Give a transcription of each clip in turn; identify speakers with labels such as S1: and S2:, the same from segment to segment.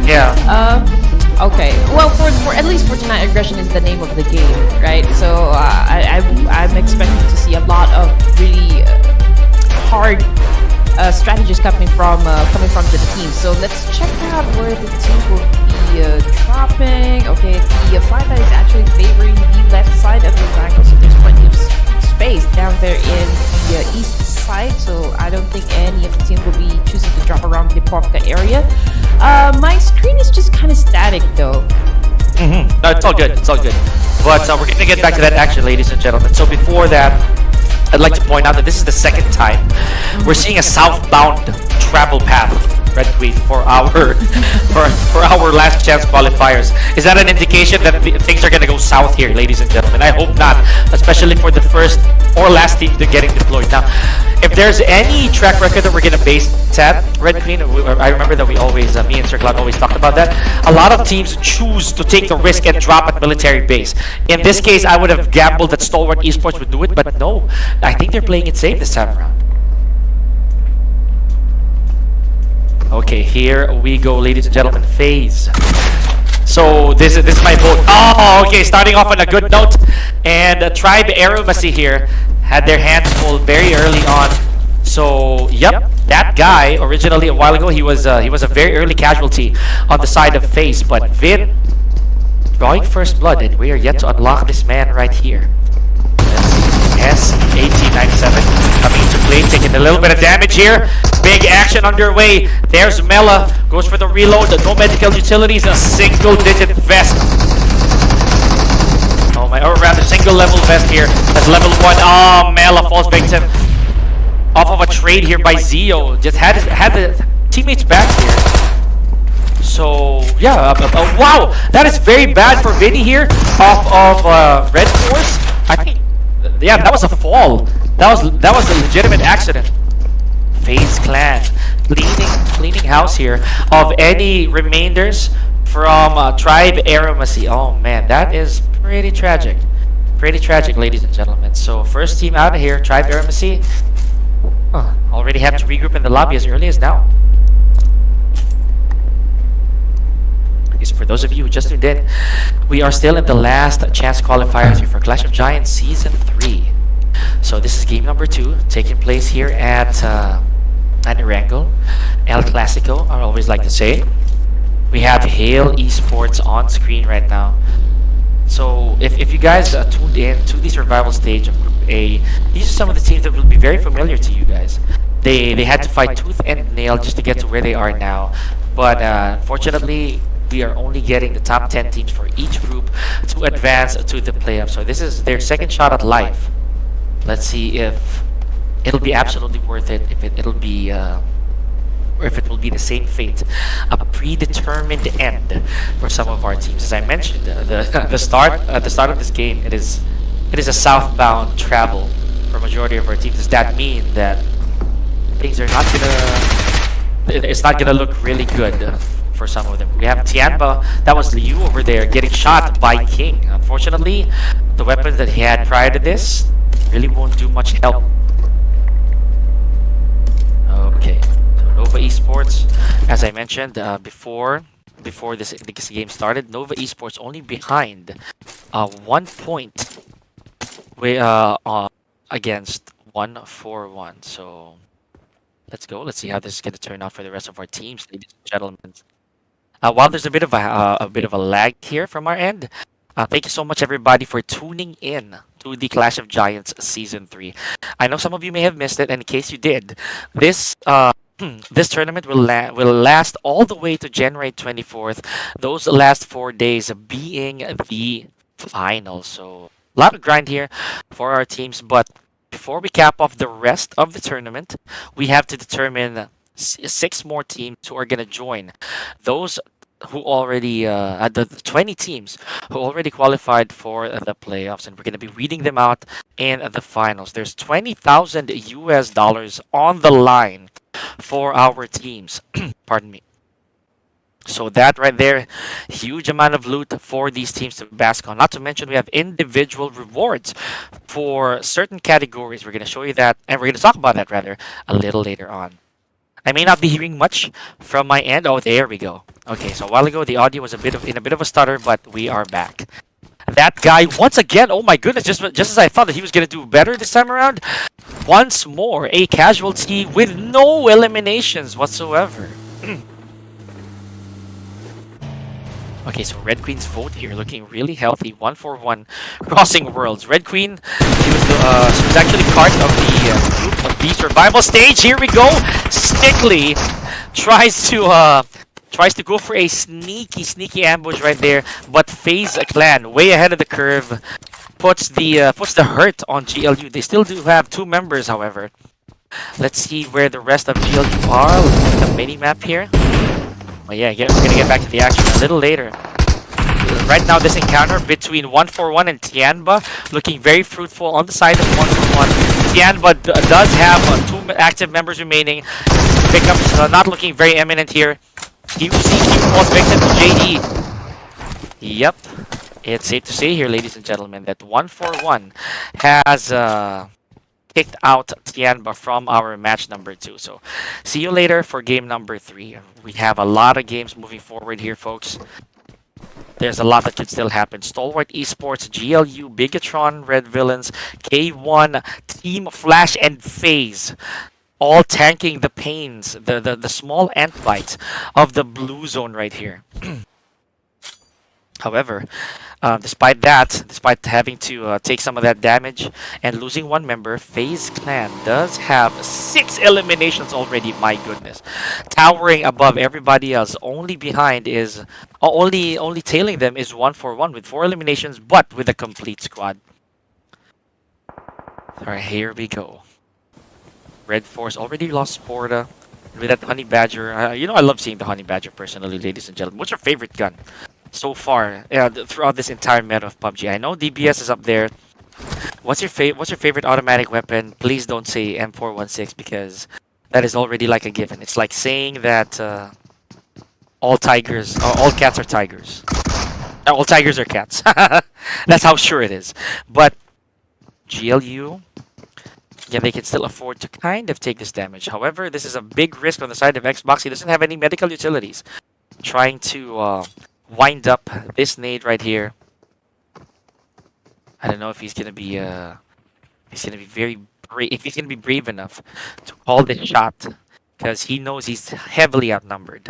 S1: Yeah.
S2: Okay. Well, for at least for tonight, aggression is the name of the game, right? So I'm expecting to see a lot of really hard strategies coming from the team. So let's check out where the teams will be dropping. Okay, the five that is actually favoring the left side of the triangle, so there's plenty of space down there in the east side. So I don't think any of the teams will be choosing to drop around the Lipovka area. My screen is just kind of static though.
S1: No, it's all good. It's all good. But we're going to get back to that action, ladies and gentlemen. So before that, I'd like to point out that this is the second time we're seeing a southbound travel path, Red Queen, for our for our last chance qualifiers. Is that an indication that things are going to go south here, ladies and gentlemen? I hope not, especially for the first or last team to getting deployed. Now, if there's any track record that we're going to base at Red Queen, I remember that we always, me and Sir Cloud always talked about that. A lot of teams choose to take the risk and drop at military base. In this case, I would have gambled that Stalwart Esports would do it, but no, I think they're playing it safe this time around. Okay, here we go, ladies and gentlemen. FaZe. So this is my vote. Oh, okay. Starting off on a good note, and Tribe Aeromasi here had their hands full very early on. So yep, that guy originally a while ago he was a very early casualty on the side of FaZe, but Vin drawing first blood, and we are yet to unlock this man right here. S1897 coming into play, taking a little bit of damage here. Big action underway. There's Mela, goes for the reload. No medical utilities, a single-digit vest. Oh my, or rather, single-level vest here. That's level 1. Oh, Mela falls victim off of a trade here by Zio. Just had the teammates back here. So yeah, wow, that is very bad for Vinny here off of Red Force. I think. Yeah, that was a fall. That was a legitimate accident. FaZe Clan cleaning house here of any remainders from Tribe Aeromasi. Oh man, that is pretty tragic. Pretty tragic, ladies and gentlemen. So first team out of here, Tribe Aeromasi. Already have to regroup in the lobby as early as now. So for those of you who just tuned in, we are still in the last chance qualifiers here for Clash of Giants Season 3. So this is game number 2, taking place here at Erangel, El Clasico, I always like to say. We have Hale Esports on screen right now. So if you guys tuned in to the survival stage of Group A, these are some of the teams that will be very familiar to you guys. They had to fight tooth and nail just to get to where they are now. But unfortunately, we are only getting the top 10 teams for each group to advance to the playoffs. So this is their second shot at life. Let's see if it'll be absolutely worth it, if it'll be or if it will be the same fate, a predetermined end for some of our teams. As I mentioned, the start of this game, it is a southbound travel for majority of our teams. Does that mean that things are not gonna? It's not gonna look really good for some of them. We have Tianba, that was Liu over there, getting shot by King. Unfortunately, the weapons that he had prior to this really won't do much help. Okay, so Nova Esports, as I mentioned before this game started, Nova Esports only behind 1 point against 141. So let's go. Let's see how this is going to turn out for the rest of our teams, ladies and gentlemen. While there's a bit of a lag here from our end, thank you so much everybody for tuning in to the Clash of Giants Season 3. I know some of you may have missed it, and in case you did, this this tournament will last all the way to January 24th. Those last 4 days being the final. So a lot of grind here for our teams, but before we cap off the rest of the tournament, we have to determine 6 more teams who are going to join those who already the 20 teams who already qualified for the playoffs, and we're going to be reading them out in the finals. There's $20,000 on the line for our teams. Pardon me. So that right there, huge amount of loot for these teams to bask on. Not to mention we have individual rewards for certain categories. We're going to show you that, and we're going to talk about that rather a little later on. I may not be hearing much from my end. Oh, there we go. Okay, so a while ago the audio was in a bit of a stutter, but we are back. That guy once again. Oh my goodness! Just as I thought that he was gonna do better this time around, once more a casualty with no eliminations whatsoever. Okay, so Red Queen's vote here looking really healthy. 1-4-1, crossing worlds. Red Queen, she was actually part of the group of the survival stage. Here we go. Stickly tries to go for a sneaky ambush right there, but FaZe Clan way ahead of the curve puts the hurt on GLU. They still do have 2 members, however. Let's see where the rest of GLU are. Look at the mini map here. Oh yeah, we're gonna get back to the action a little later. Right now, this encounter between 1-4-1 and Tianba looking very fruitful on the side of 1-4-1. Tianba does have 2 active members remaining. Pickups not looking very eminent here. He falls victim to JD. Yep, it's safe to say here, ladies and gentlemen, that 1-4-1 has kicked out Tianba from our match number 2. So, see you later for game number 3. We have a lot of games moving forward here, folks. There's a lot that could still happen. Stalwart Esports, GLU, Bigatron, Red Villains, K1, Team Flash, and FaZe. All tanking the pains, the small ant bites of the blue zone right here. However, despite having to take some of that damage and losing 1 member, FaZe Clan does have 6 eliminations already. My goodness, towering above everybody else. Only behind is only tailing them is 1-4-1 with 4 eliminations, but with a complete squad. All right, here we go. Red Force already lost Sporta with that Honey Badger. You know I love seeing the Honey Badger personally, ladies and gentlemen. What's your favorite gun so far throughout this entire meta of PUBG? I know DBS is up there. What's your favorite automatic weapon? Please don't say M416 because that is already like a given. It's like saying that all cats are tigers. All tigers are cats. That's how sure it is. But GLU, yeah, they can still afford to kind of take this damage. However, this is a big risk on the side of Xbox. He doesn't have any medical utilities. Trying to wind up this nade right here. I don't know if he's gonna be very brave. If he's gonna be brave enough to call this shot, because he knows he's heavily outnumbered.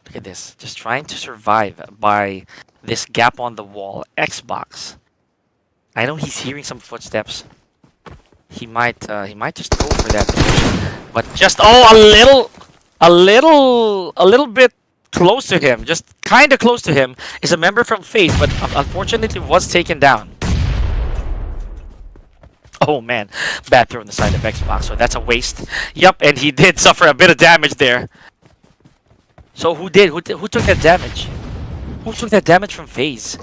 S1: Look at this, just trying to survive by this gap on the wall. Xbox. I know he's hearing some footsteps. He might just go for that, but just a little bit close to him, just kind of close to him, is a member from FaZe, but unfortunately was taken down. Oh man, bad throw on the side of Xbox, so that's a waste. Yep, and he did suffer a bit of damage there. So who took that damage? Who took that damage from FaZe?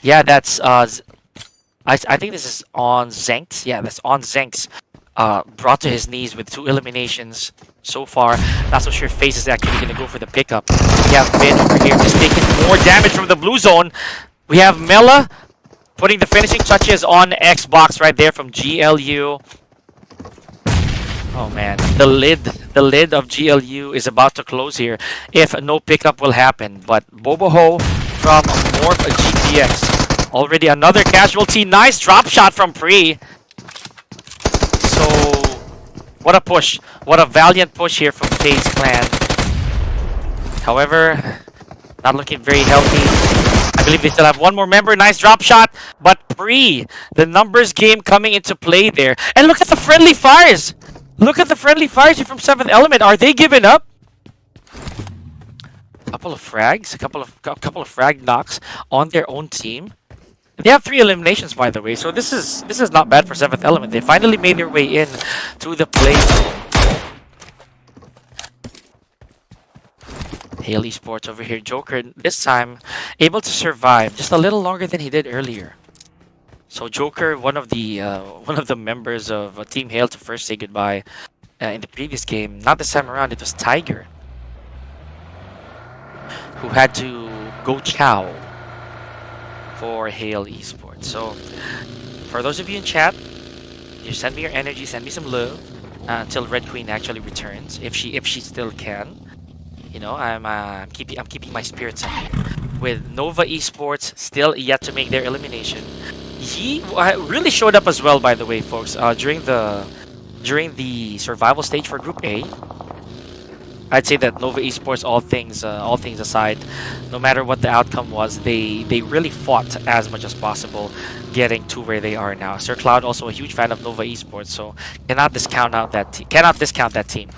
S1: Yeah, that's I think this is on Zenx. Yeah, that's on Zenx. Brought to his knees with 2 eliminations so far. Not so sure if FaZe is actually going to go for the pickup. We have Ben over here just taking more damage from the blue zone. We have Mela putting the finishing touches on Xbox right there from GLU. Oh man, the lid of GLU is about to close here if no pickup will happen. But Boboho from Morph GPX. Already another casualty. Nice drop shot from Pre. So, what a push. What a valiant push here from FaZe Clan. However, not looking very healthy. I believe they still have 1 more member. Nice drop shot. But Pre, the numbers game coming into play there. And look at the friendly fires. Look at the friendly fires here from 7th Element. Are they giving up? Couple of frags. A couple of frag knocks on their own team. They have 3 eliminations, by the way, so this is not bad for 7th Element. They finally made their way in to the play zone. Hale Esports over here. Joker this time able to survive just a little longer than he did earlier. So Joker, one of the members of Team Hale to first say goodbye in the previous game. Not this time around. It was Tiger who had to go chow for Hale Esports. So, for those of you in chat, you send me your energy, send me some love until Red Queen actually returns, if she still can. You know, I'm keeping my spirits up here. With Nova Esports still yet to make their elimination. He really showed up as well, by the way, folks. During the survival stage for Group A, I'd say that Nova Esports, all things aside, no matter what the outcome was, they really fought as much as possible, getting to where they are now. Sir Cloud also a huge fan of Nova Esports, so cannot discount that team.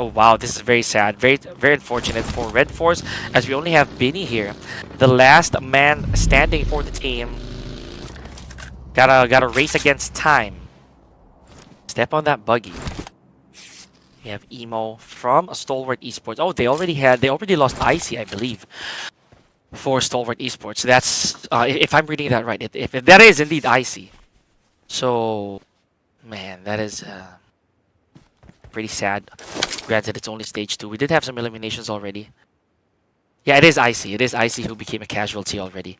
S1: Oh wow, this is very sad, very unfortunate for Red Force, as we only have Binny here, the last man standing for the team. Gotta race against time. Step on that buggy. We have Emo from Stalwart Esports. Oh, they already lost Icy, I believe, for Stalwart Esports. That's if I'm reading that right. If that is indeed Icy. So, man, that is pretty sad. Granted, it's only stage 2. We did have some eliminations already. Yeah, it is Icy. It is Icy who became a casualty already.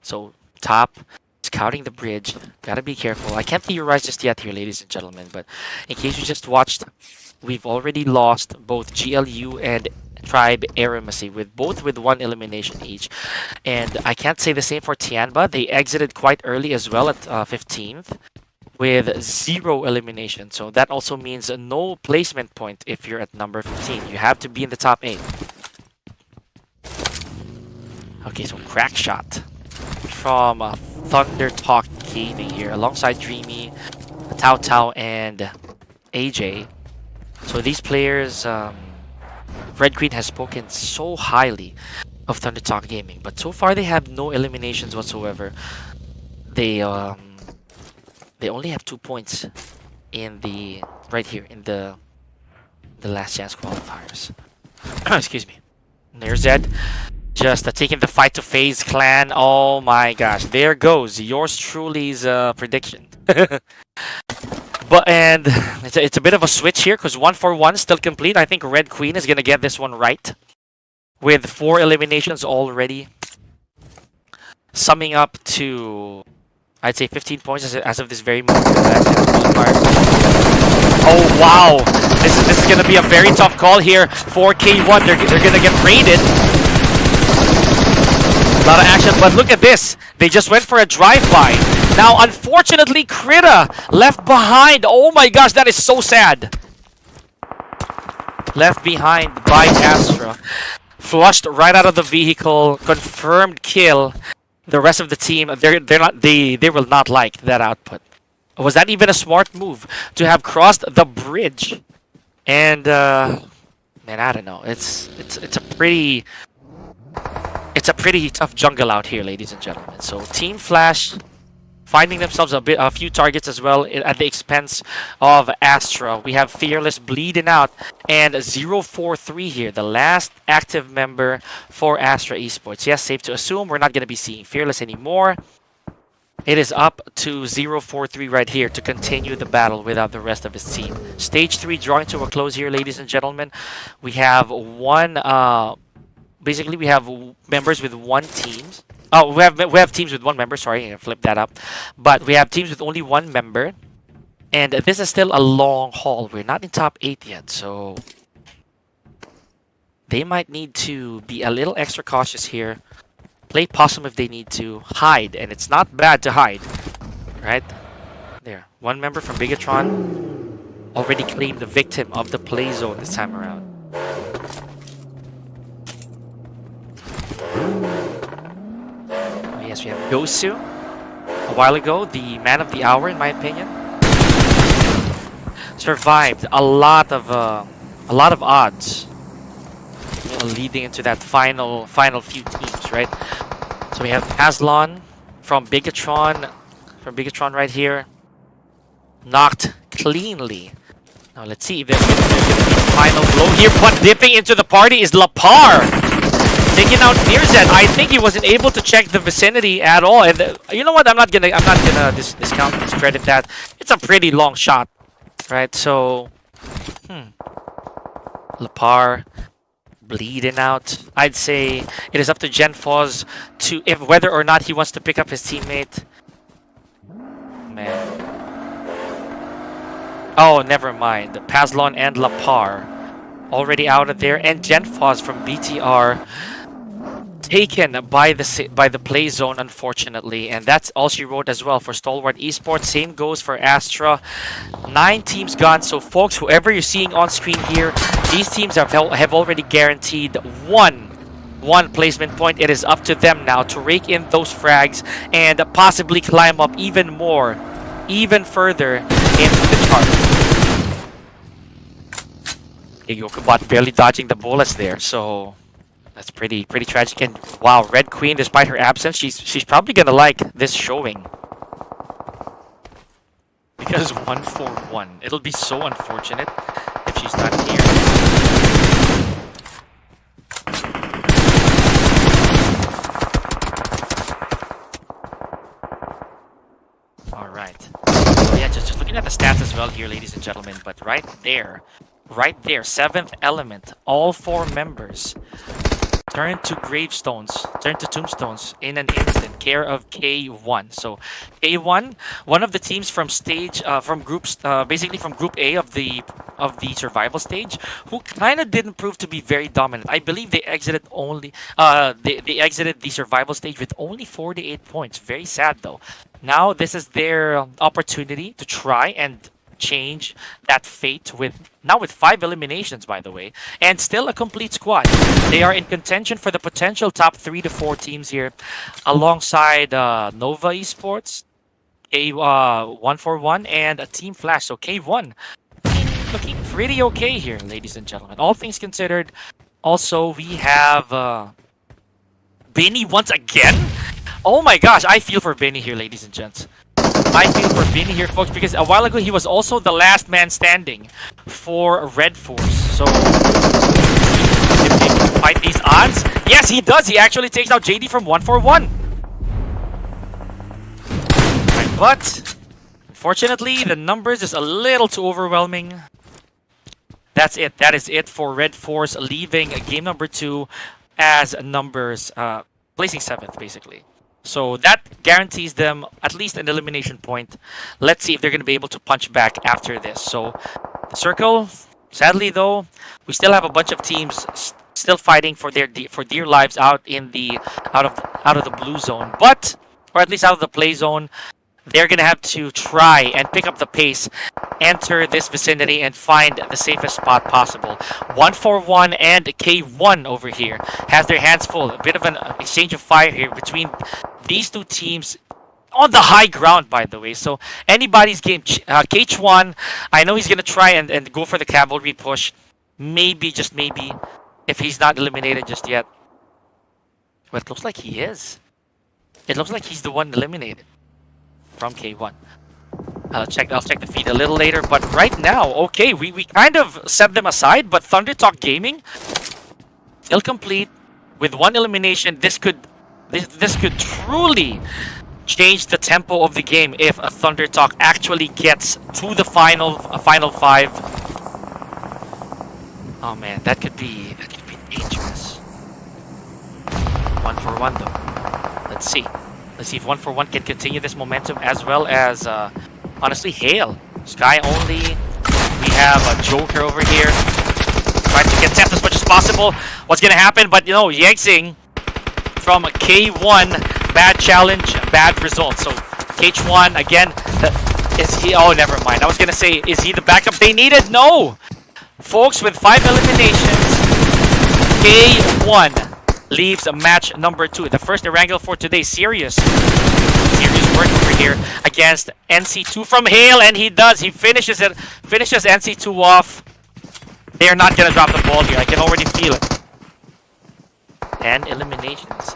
S1: So, top. Scouting the bridge. Gotta be careful. I can't theorize just yet here, ladies and gentlemen, but in case you just watched, we've already lost both GLU and Tribe Eremacy with both with 1 elimination each. And I can't say the same for Tianba. They exited quite early as well at 15th with 0 elimination. So that also means no placement point if you're at number 15. You have to be in the top 8. Okay, so crack shot from Thunder Talk Gaming here alongside Dreamy, Tao Tao, and AJ. So these players, Red Queen has spoken so highly of Thunder Talk Gaming, but so far they have no eliminations whatsoever. They only have 2 points in the right here in the last chance qualifiers. Excuse me. There's Zed. Just taking the fight to FaZe Clan. Oh my gosh, there goes yours truly's prediction. But and it's a bit of a switch here because 1-for-1 still complete. I think Red Queen is gonna get this one right with 4 eliminations already, summing up to I'd say 15 points as of this very moment. Oh wow, this is gonna be a very tough call here for K1. They're gonna get raided. A lot of action, but look at this. They just went for a drive-by. Now, unfortunately, Krita left behind. Oh my gosh, that is so sad. Left behind by Astra. Flushed right out of the vehicle. Confirmed kill. The rest of the team, they will not like that output. Was that even a smart move to have crossed the bridge? And man, I don't know. It's a pretty tough jungle out here, ladies and gentlemen. So Team Flash finding themselves a few targets as well at the expense of Astra. We have Fearless bleeding out and 043 here, the last active member for Astra Esports. Yes, safe to assume we're not going to be seeing Fearless anymore. It is up to 043 right here to continue the battle without the rest of his team. Stage 3 drawing to a close here, ladies and gentlemen. We have basically we have members with 1 team. Oh, we have teams with 1 member. Sorry, I flipped that up. But we have teams with only 1 member, and this is still a long haul. We're not in top 8 yet, so they might need to be a little extra cautious here. Play possum if they need to. Hide, and it's not bad to hide, right? There, 1 member from Bigatron already claimed the victim of the play zone this time around. Yes, we have Gosu. A while ago, the man of the hour, in my opinion, survived a lot of odds, leading into that final few teams, right? So we have Aslan from Bigatron right here, knocked cleanly. Now let's see if there's going to be a final blow here. But dipping into the party is Lapar. Taking out Nearzed. I think he wasn't able to check the vicinity at all. And you know what? I'm not gonna discredit that. It's a pretty long shot, right? So, Lapar bleeding out. I'd say it is up to GenFoz to whether or not he wants to pick up his teammate. Man. Oh, never mind. Pazlon and Lapar already out of there, and Genfos from BTR taken by the play zone, unfortunately, and that's all she wrote as well for Stalwart Esports. Same goes for Astra. 9 teams gone. So folks, whoever you're seeing on screen here, these teams have already guaranteed one placement point. It is up to them now to rake in those frags and possibly climb up even further into the chart. Yokobot barely dodging the bullets there, so that's pretty tragic. And wow, Red Queen, despite her absence, she's probably gonna like this showing. Because 1-4-1. It'll be so unfortunate if she's not here. Alright. So yeah, just looking at the stats as well here, ladies and gentlemen, but right there, 7th element, all 4 members turn to tombstones in an instant, care of K1. So K1, one of the teams from basically from Group A of the survival stage, who kind of didn't prove to be very dominant. I believe they exited they exited the survival stage with only 48 points. Very sad though. Now this is their opportunity to try and change that fate with 5 eliminations, by the way, and still a complete squad. They are in contention for the potential top 3 to 4 teams here, alongside Nova Esports, K141, and Team Flash. So K1 looking pretty okay here, ladies and gentlemen. All things considered. Also, we have Benny once again. Oh my gosh, I feel for Benny here, ladies and gents. I feel for Benny here, folks, because a while ago he was also the last man standing for Red Force. So, if he can fight these odds, yes, he does. He actually takes out JD from 1-4-1. Right, but unfortunately, the numbers is a little too overwhelming. That's it. That is it for Red Force, leaving game number 2 as numbers, placing 7th, basically. So that guarantees them at least an elimination point. Let's see if they're going to be able to punch back after this. So the circle, sadly though, we still have a bunch of teams still fighting for dear lives out of the blue zone, or at least out of the play zone. They're going to have to try and pick up the pace, enter this vicinity, and find the safest spot possible. 1-4-1 and K1 over here has their hands full. A bit of an exchange of fire here between these 2 teams on the high ground, by the way. So anybody's game. K1, I know he's going to try and go for the cavalry push. Maybe, just maybe, if he's not eliminated just yet. But it looks like he is. It looks like he's the one eliminated from K1. I'll check the feed a little later, but right now, okay, we kind of set them aside, but Thunder Talk Gaming still complete with 1 elimination. This could truly change the tempo of the game if a Thunder Talk actually gets to the final 5. Oh man, that could be dangerous. 1-4-1 though. Let's see if 1-4-1 can continue this momentum, as well as honestly Hale. Sky only. We have a Joker over here trying to get Seth as much as possible. What's gonna happen? But you know, Yangxing from K1, bad challenge, bad result. So K1 again, is he? Oh, never mind. I was gonna say, is he the backup they needed? No, folks. With 5 eliminations, K1 leaves match number 2. The first Erangel for today. Serious work over here against NC2 from Hale, and he does. He finishes NC2 off. They are not gonna drop the ball here. I can already feel it. 10 eliminations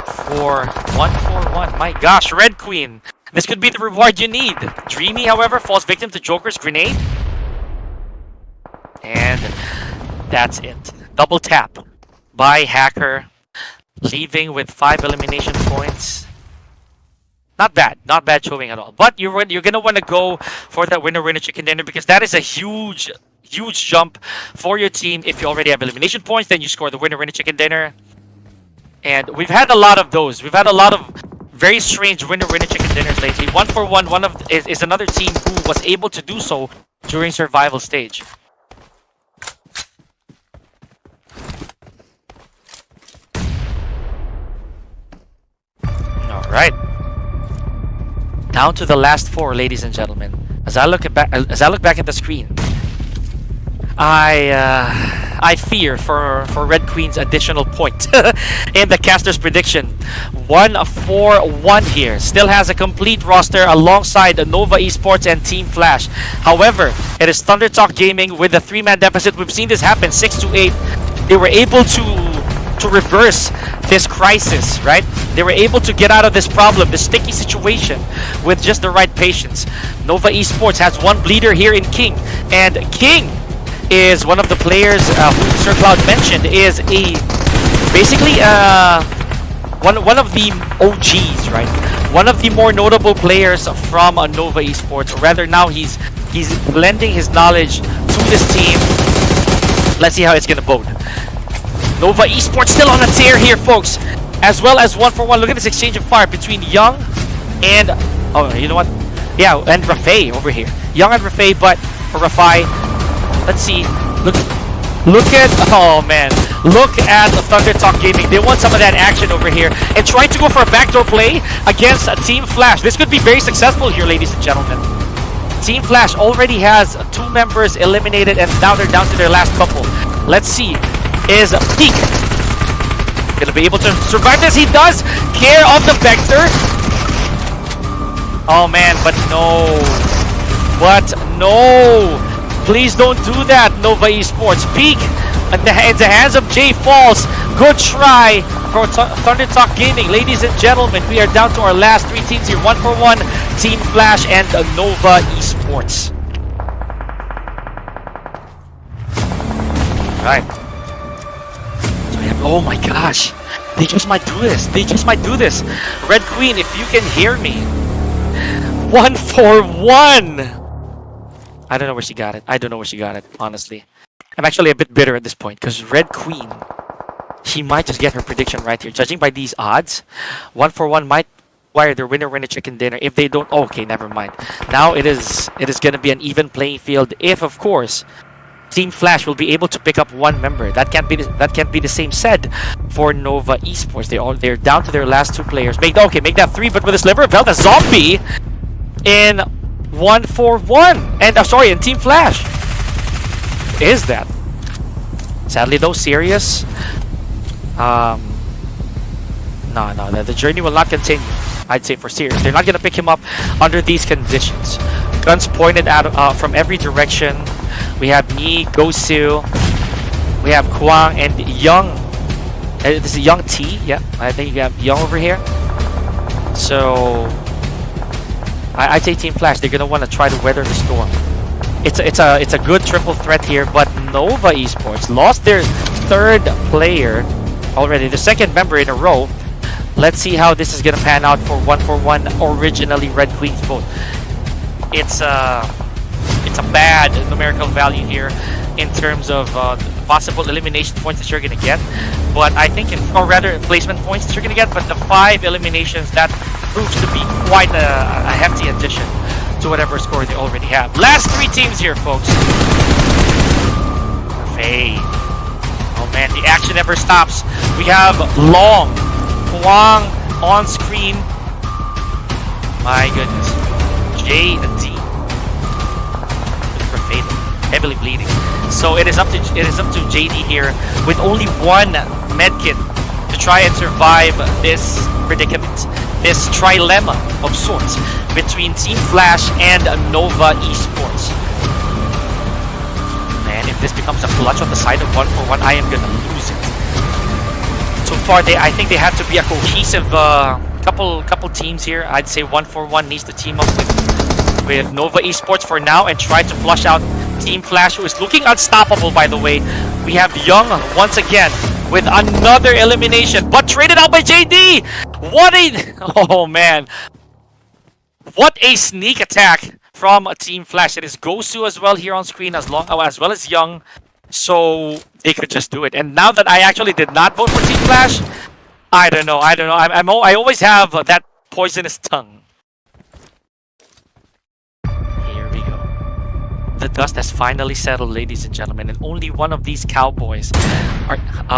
S1: for 1-4-1. My gosh, Red Queen. This could be the reward you need. Dreamy, however, falls victim to Joker's grenade. And that's it. Double tap by Hacker, leaving with 5 elimination points. Not bad showing at all. But you're gonna want to go for that winner chicken dinner, because that is a huge jump for your team. If you already have elimination points, then you score the winner chicken dinner. And we've had a lot of those. We've had a lot of very strange winner chicken dinners lately. 1-4-1 is another team who was able to do so during survival stage. right. Down to the last 4, ladies and gentlemen. As I look back at the screen, I fear for Red Queen's additional point in the caster's prediction. 1-4-1 here. Still has a complete roster alongside Nova Esports and Team Flash. However, it is Thunder Talk Gaming with the 3-man deficit. We've seen this happen 6-8. They were able to reverse this crisis, right? They were able to get out of this problem, this sticky situation, with just the right patience. Nova Esports has one bleeder here in King, and King is one of the players who Sir Cloud mentioned is basically one of the OGs, right? One of the more notable players from Nova Esports. Or rather, now he's lending his knowledge to this team. Let's see how it's gonna bode. Nova Esports still on a tear here, folks. As well as 1-for-1. Look at this exchange of fire between Young and... Oh, you know what? Yeah, and Rafai over here. Young and Rafai, but for Rafai, let's see. Look at... Oh, man. Look at Thunder Talk Gaming. They want some of that action over here. And trying to go for a backdoor play against Team Flash. This could be very successful here, ladies and gentlemen. Team Flash already has 2 members eliminated, and now they're down to their last couple. Let's see. Is Peak gonna be able to survive this? He does! Care of the Vector. Oh man, but no. But no! Please don't do that, Nova Esports. Peak in the hands of Jay Falls. Good try for Thunder Talk Gaming. Ladies and gentlemen, we are down to our last 3 teams here. 1-for-1, Team Flash and Nova Esports. Right. Oh my gosh, they just might do this. They just might do this. Red Queen, if you can hear me. 1-for-1. I don't know where she got it. I don't know where she got it, honestly. I'm actually a bit bitter at this point because Red Queen, she might just get her prediction right here. Judging by these odds, 1-for-1 might acquire their winner chicken dinner. If they don't, okay, never mind. Now it is going to be an even playing field if, of course, Team Flash will be able to pick up 1 member. That can't be the same said for Nova Esports. They're down to their last 2 players. Make that 3, but with a sliver of health, a zombie in 1-for-1. And sorry, in Team Flash. Is that? Sadly though, Sirius. No, the journey will not continue. I'd say for Sirius, they're not gonna pick him up under these conditions. Guns pointed out from every direction. We have Yi, Gosu, we have Kwang, and Young. This is Young T. Yeah, I think you have Young over here. So I'd say Team Flash, they're gonna want to try to weather the storm. It's a good triple threat here, but Nova Esports lost their 3rd player already, the 2nd member in a row. Let's see how this is gonna pan out for 1-for-1 originally Red Queen's vote. It's a bad numerical value here in terms of possible elimination points that you're gonna get, but I think or rather placement points that you're gonna get, but the 5 eliminations, that proves to be quite a hefty addition to whatever score they already have. Last 3 teams here, folks. Hey, oh man, the action never stops. We have Long, Kwang on screen. My goodness, J and D. Heavily bleeding. So it is up to JD here with only 1 medkit to try and survive this predicament, this trilemma of sorts between Team Flash and Nova Esports. Man, if this becomes a clutch on the side of 1-for-1, I am gonna lose it. So far, I think they have to be a cohesive couple teams here. I'd say 1-for-1 needs to team up with Nova Esports for now and try to flush out Team Flash, who is looking unstoppable, by the way. We have Young once again with another elimination, but traded out by JD. Oh man, what a sneak attack from Team Flash. It is Gosu as well here on screen, as well as Young, so they could just do it. And now that I actually did not vote for Team Flash, I don't know. I always have that poisonous tongue. The dust has finally settled, ladies and gentlemen, and only one of these cowboys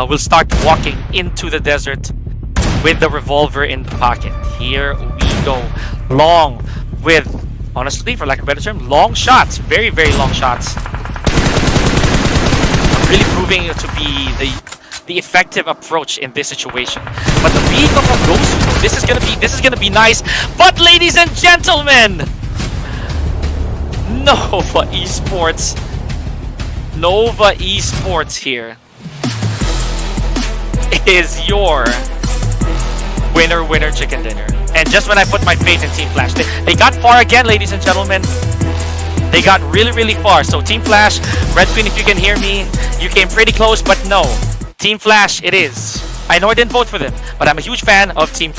S1: will start walking into the desert. with the revolver in the pocket. Here we go. Long with, honestly, for lack of a better term, long shots. Very, very long shots. Really proving to be the effective approach in this situation. But the vehicle from Gosu, this is gonna be nice. But ladies and gentlemen, Nova Esports here is your winner chicken dinner. And just when I put my faith in Team Flash, they got far again, ladies and gentlemen. They got really far. So Team Flash, Red Queen, if you can hear me, you came pretty close, but no. Team Flash, it is. I know I didn't vote for them, but I'm a huge fan of Team Flash.